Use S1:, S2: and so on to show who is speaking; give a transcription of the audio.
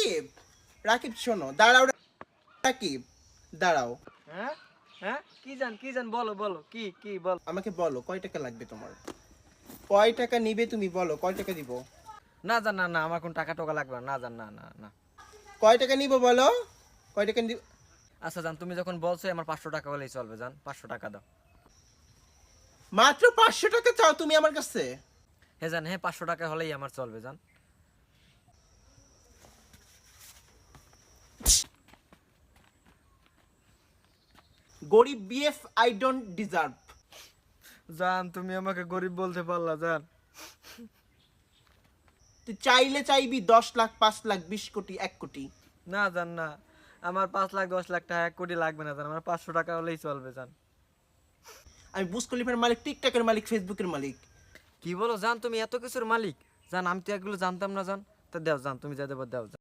S1: রাকিব, রাকিব শোনো, দাঁড়াও রাকিব, দাঁড়াও।
S2: হ্যাঁ হ্যাঁ, কি জান বলো বলো, কি বল।
S1: আমাকে বলো কয় টাকা লাগবে তোমার? কয় টাকা নিবে তুমি বলো, কয় টাকা দিব?
S2: না জান, না আমার কোন টাকা টোকা লাগবে না জান, না।
S1: কয় টাকা নিব বলো, কয় টাকা নিব?
S2: আচ্ছা জান, তুমি যখন বলছো আমার 500 টাকা হলেই চলবে জান, 500 টাকা দাও।
S1: মাত্র 500 টাকা চাও তুমি আমার কাছে?
S2: হ্যাঁ জান, হ্যাঁ 500 টাকা হলেই আমার চলবে জান।
S1: গরিব বিএফ, আই ডোন্ট ডিজার্ভ।
S2: জান তুমি আমাকে গরিব বলতে পারলা জান।
S1: তুই চাইলে চাইবি 10 লাখ, 5 লাখ, 20 কোটি, 1 কোটি?
S2: না জান না, আমার 5 লাখ 10 লাখ টাকা 1 কোটি লাগবে না জান, আমার 500 টাকা হলেই চলবে জান।
S1: আমি বুজ খলিফার মালিক, টিকটকের মালিক, ফেসবুকের মালিক।
S2: কি বলো জান, তুমি এত কিছুর মালিক? জান আমি তো এগুলো জানতাম না জান। তা দাও জান, তুমি যা দেবো দাও জান।